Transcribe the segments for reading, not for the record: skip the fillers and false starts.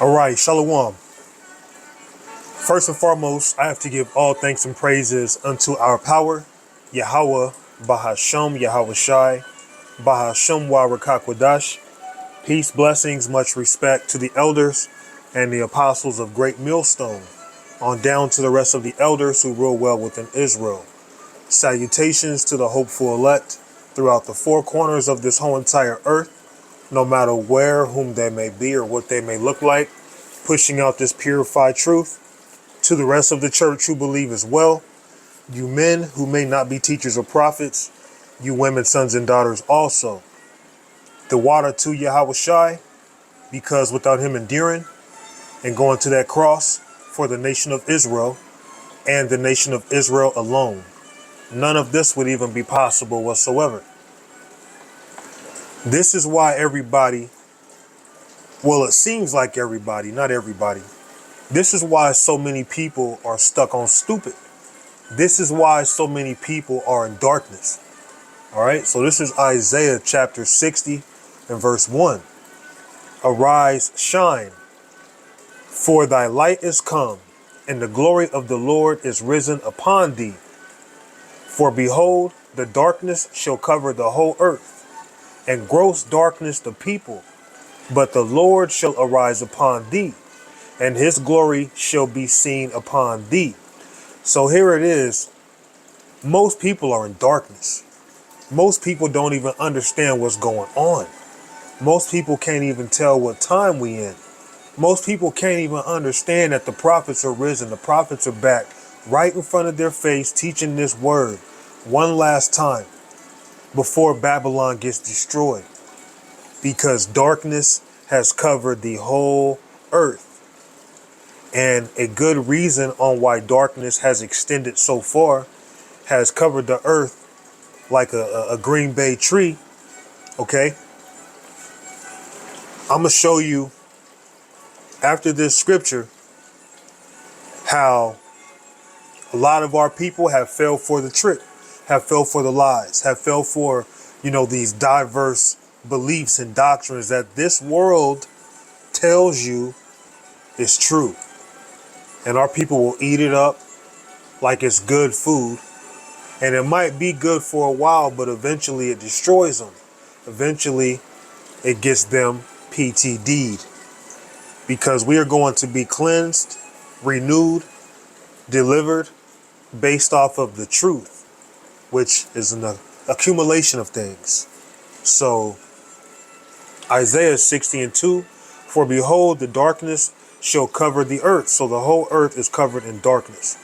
All right, Shalom. First and foremost, I have to give all thanks and praises unto our power, Yahweh, Bahasham, Yahweh Shai, Bahasham Wa Rakakwadash. Peace, blessings, much respect to the elders and the apostles of Great Millstone, on down to the rest of the elders who rule well within Israel. Salutations to the hopeful elect throughout the four corners of this whole entire earth, no matter where, whom they may be, or what they may look like, pushing out this purified truth. To the rest of the church who believe as well, you men who may not be teachers or prophets, you women, sons and daughters also. The water to Yahweh Shai, because without him enduring and going to that cross for the nation of Israel and the nation of Israel alone, none of this would even be possible whatsoever. This is why everybody, well, it seems like everybody, not everybody. This is why so many people are stuck on stupid. This is why so many people are in darkness. All right, so this is Isaiah chapter 60 and verse 1. Arise, shine, for thy light is come, and the glory of the Lord is risen upon thee. For behold, the darkness shall cover the whole earth, and gross darkness the people. But the Lord shall arise upon thee, and his glory shall be seen upon thee. So here it is. Most people are in darkness. Most people don't even understand what's going on. Most people can't even tell what time we in. Most people can't even understand that the prophets are risen. The prophets are back right in front of their face teaching this word one last time before Babylon gets destroyed. Because darkness has covered the whole earth. And a good reason on why darkness has extended so far, has covered the earth like a Green Bay tree. Okay. I'm going to show you after this scripture how a lot of our people have fell for the trick, have fell for the lies, have fell for, these diverse beliefs and doctrines that this world tells you is true. And our people will eat it up like it's good food. And it might be good for a while, but eventually it destroys them. Eventually it gets them PTD'd, because we are going to be cleansed, renewed, delivered based off of the truth, which is an accumulation of things. So Isaiah 60 and 2, for behold, the darkness shall cover the earth. So the whole earth is covered in darkness.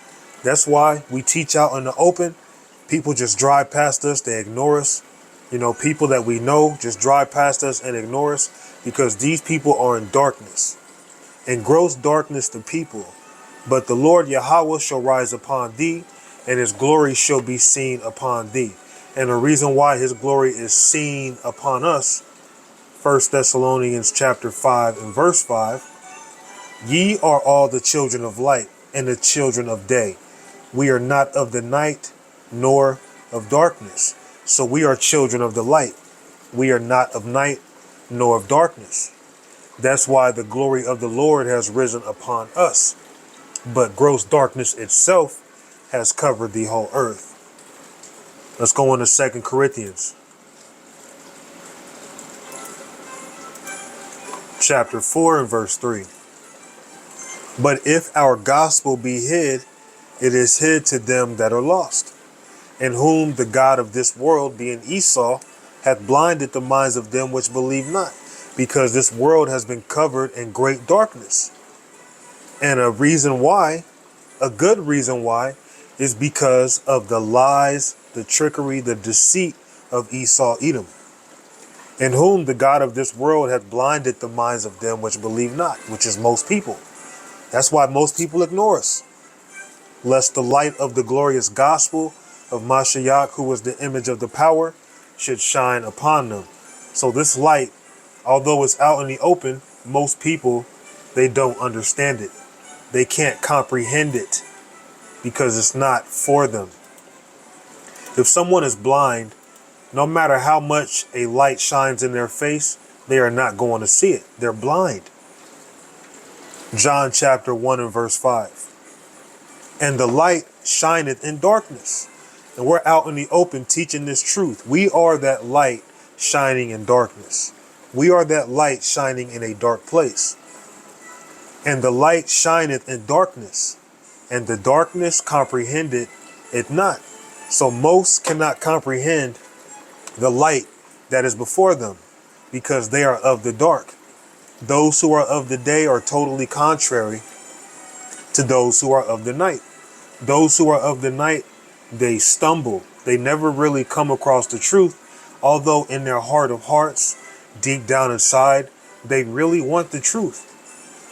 That's why we teach out in the open. People just drive past us. They ignore us. People that we know just drive past us and ignore us, because these people are in darkness. And gross darkness the people. But the Lord Yahweh shall rise upon thee, and his glory shall be seen upon thee. And the reason why his glory is seen upon us, 1 Thessalonians chapter 5 and verse 5, ye are all the children of light and the children of day. We are not of the night nor of darkness. So we are children of the light. We are not of night nor of darkness. That's why the glory of the Lord has risen upon us. But gross darkness itself has covered the whole earth. Let's go into 2 Corinthians chapter 4 and verse 3. But if our gospel be hid, it is hid to them that are lost, in whom the God of this world, being Esau, hath blinded the minds of them which believe not, because this world has been covered in great darkness. And a good reason why, is because of the lies, the trickery, the deceit of Esau Edom, in whom the God of this world hath blinded the minds of them which believe not, which is most people. That's why most people ignore us, lest the light of the glorious gospel of Mashiach, who was the image of the power, should shine upon them. So this light, although it's out in the open, most people, they don't understand it. They can't comprehend it because it's not for them. If someone is blind, no matter how much a light shines in their face, they are not going to see it. They're blind. John chapter 1 and verse 5. And the light shineth in darkness. And we're out in the open teaching this truth. We are that light shining in darkness. We are that light shining in a dark place. And the light shineth in darkness, and the darkness comprehended it not. So most cannot comprehend the light that is before them, because they are of the dark. Those who are of the day are totally contrary to those who are of the night. Those who are of the night, they stumble. They never really come across the truth, although in their heart of hearts, deep down inside, they really want the truth.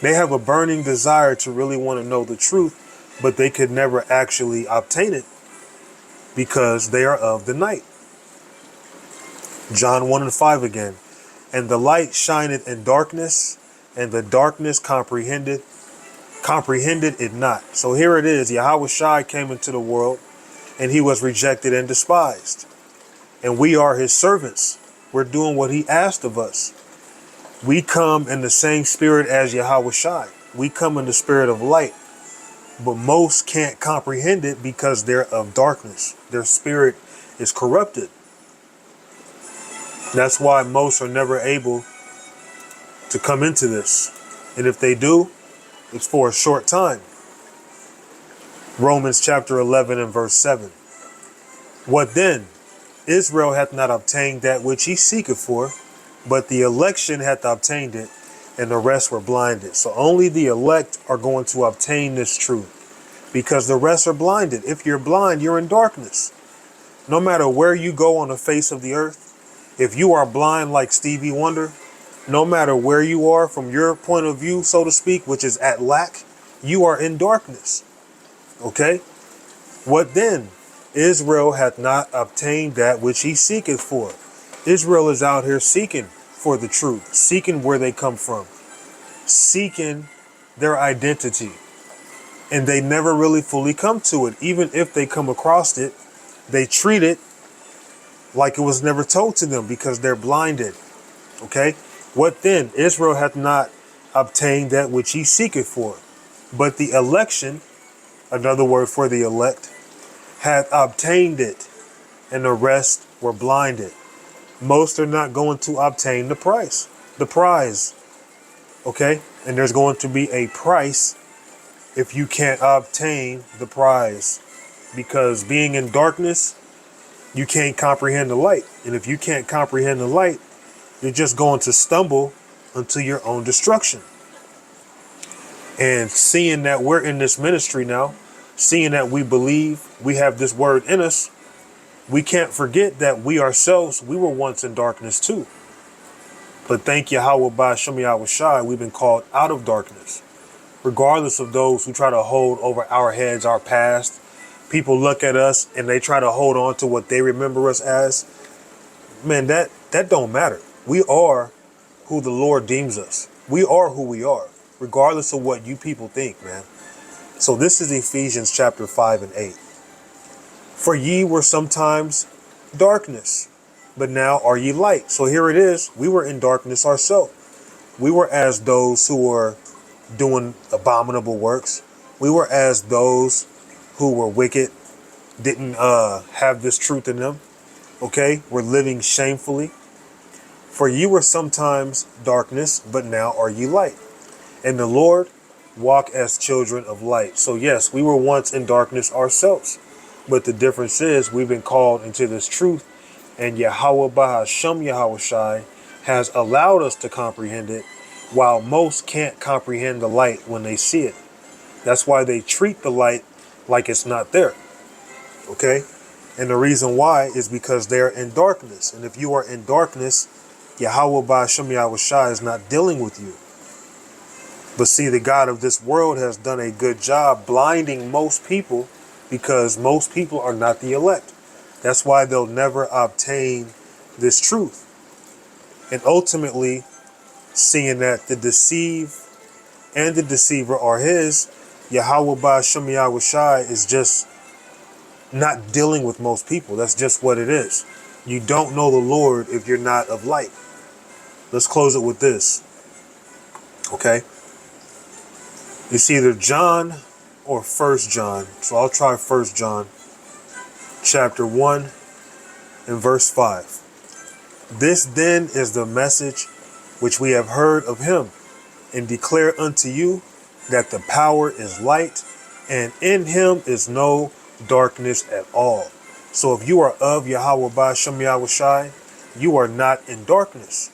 They have a burning desire to really want to know the truth, but they could never actually obtain it because they are of the night. John 1 and 5 again. And the light shineth in darkness, and the darkness comprehended it not. So here it is. Yahweh Shai came into the world, and he was rejected and despised. And we are his servants. We're doing what he asked of us. We come in the same spirit as Yahweh Shai. We come in the spirit of light. But most can't comprehend it because they're of darkness. Their spirit is corrupted. That's why most are never able to come into this. And if they do, it's for a short time. Romans chapter 11 and verse 7. What then? Israel hath not obtained that which he seeketh for, but the election hath obtained it, and the rest were blinded. So only the elect are going to obtain this truth, because the rest are blinded. If you're blind, you're in darkness. No matter where you go on the face of the earth, if you are blind like Stevie Wonder, no matter where you are from your point of view, so to speak, which is at lack, you are in darkness. Okay? What then? Israel hath not obtained that which he seeketh for. Israel is out here seeking for the truth, seeking where they come from, seeking their identity. And they never really fully come to it. Even if they come across it, they treat it like it was never told to them because they're blinded. Okay? What then? Israel hath not obtained that which he seeketh for. But the election, another word for the elect, hath obtained it, and the rest were blinded. Most are not going to obtain the prize. Okay? And there's going to be a price if you can't obtain the prize. Because being in darkness, you can't comprehend the light. And if you can't comprehend the light, you're just going to stumble unto your own destruction. And seeing that we're in this ministry now, seeing that we believe we have this word in us, we can't forget that we ourselves, we were once in darkness too. But thank Yahweh by Shem Yahweh Shai, we've been called out of darkness. Regardless of those who try to hold over our heads our past, people look at us and they try to hold on to what they remember us as. Man, that don't matter. We are who the Lord deems us. We are who we are, regardless of what you people think, man. So this is Ephesians chapter 5 and 8. For ye were sometimes darkness, but now are ye light. So here it is. We were in darkness ourselves. We were as those who were doing abominable works. We were as those who were wicked, didn't have this truth in them. Okay, we're living shamefully. For ye were sometimes darkness, but now are ye light. And the Lord walk as children of light. So yes, we were once in darkness ourselves. But the difference is we've been called into this truth. And Yahweh Bahashem Yahweh Shai has allowed us to comprehend it, while most can't comprehend the light when they see it. That's why they treat the light like it's not there. Okay? And the reason why is because they're in darkness. And if you are in darkness, Yahweh Bahashem Yahweh Shai is not dealing with you. But see, the God of this world has done a good job blinding most people, because most people are not the elect. That's why they'll never obtain this truth. And ultimately, seeing that the deceive and the deceiver are his, Yahweh Bahashem Yahweh Shai is just not dealing with most people. That's just what it is. You don't know the Lord if you're not of light. Let's close it with this. Okay? It's either John or First John. So I'll try First John chapter 1 and verse 5. This then is the message which we have heard of him, and declare unto you that the power is light, and in him is no darkness at all. So if you are of Yahweh Ba'ashem Yahushai, you are not in darkness.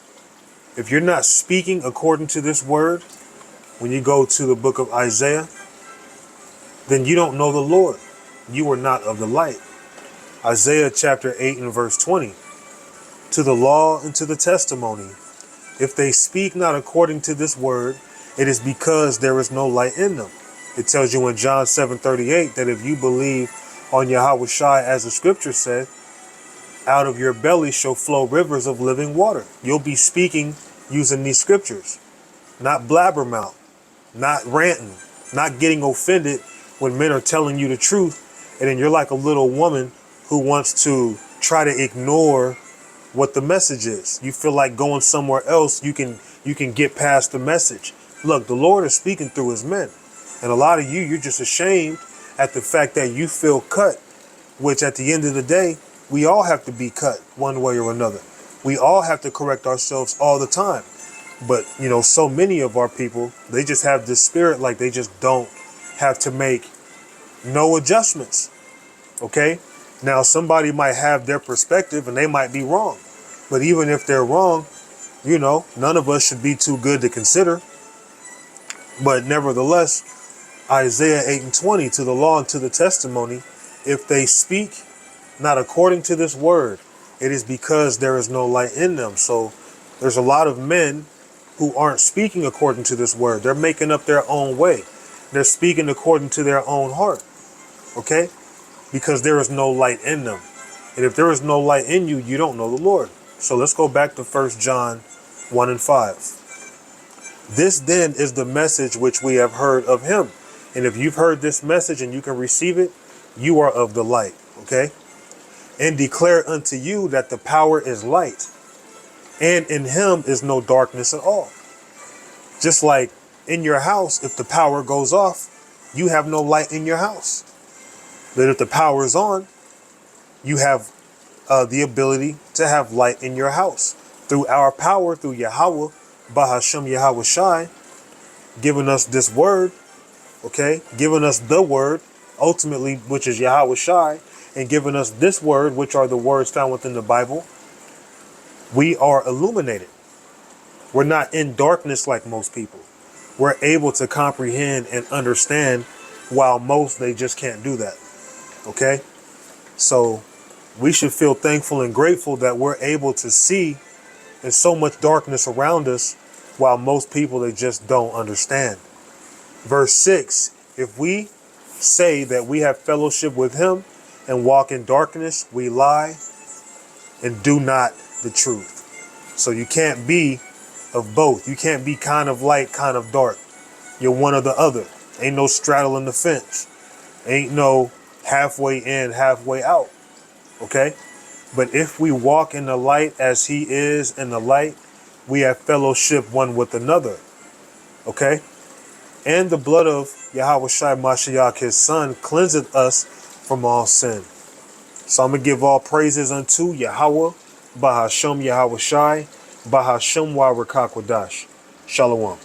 If you're not speaking according to this word, when you go to the book of Isaiah, then you don't know the Lord. You are not of the light. Isaiah chapter 8 and verse 20. To the law and to the testimony, if they speak not according to this word, it is because there is no light in them. It tells you in John 7:38 that if you believe on Yahweh Shai, as the scripture said, out of your belly shall flow rivers of living water. You'll be speaking using these scriptures, not blabbermouth, not ranting, not getting offended when men are telling you the truth. And then you're like a little woman who wants to try to ignore what the message is. You feel like going somewhere else, you can get past the message. Look, the Lord is speaking through his men. And a lot of you're just ashamed at the fact that you feel cut, which at the end of the day, we all have to be cut one way or another. We all have to correct ourselves all the time. But, so many of our people, they just have this spirit like they just don't have to make no adjustments. Okay? Now, somebody might have their perspective and they might be wrong. But even if they're wrong, none of us should be too good to consider. But nevertheless, Isaiah 8 and 20, to the law and to the testimony, if they speak not according to this word, it is because there is no light in them. So there's a lot of men who aren't speaking according to this word. They're making up their own way. They're speaking according to their own heart. Okay? Because there is no light in them. And if there is no light in you, you don't know the Lord. So let's go back to 1 John 1 and 5. This then is the message which we have heard of him. And if you've heard this message and you can receive it, you are of the light. Okay? And declare unto you that the power is light, and in him is no darkness at all. Just like in your house, if the power goes off, you have no light in your house. But if the power is on, you have the ability to have light in your house. Through our power, through Yahweh, Bahashem Yahweh Shai, giving us this word, okay? Giving us the word, ultimately, which is Yahweh Shai, and giving us this word, which are the words found within the Bible, we are illuminated. We're not in darkness like most people. We're able to comprehend and understand, while most, they just can't do that. Okay? So we should feel thankful and grateful that we're able to see in so much darkness around us, while most people, they just don't understand. Verse 6, if we say that we have fellowship with him and walk in darkness, we lie and do not the truth. So you can't be of both. You can't be kind of light, kind of dark. You're one or the other. Ain't no straddling the fence. Ain't no halfway in, halfway out. Okay? But if we walk in the light as he is in the light, we have fellowship one with another. Okay? And the blood of Yahweh Shai Mashiach, his son, cleanseth us from all sin. So I'm going to give all praises unto Yahweh, Bahashem Yahweh Shai, Bahashem Wa Rakakwadash. Shalom.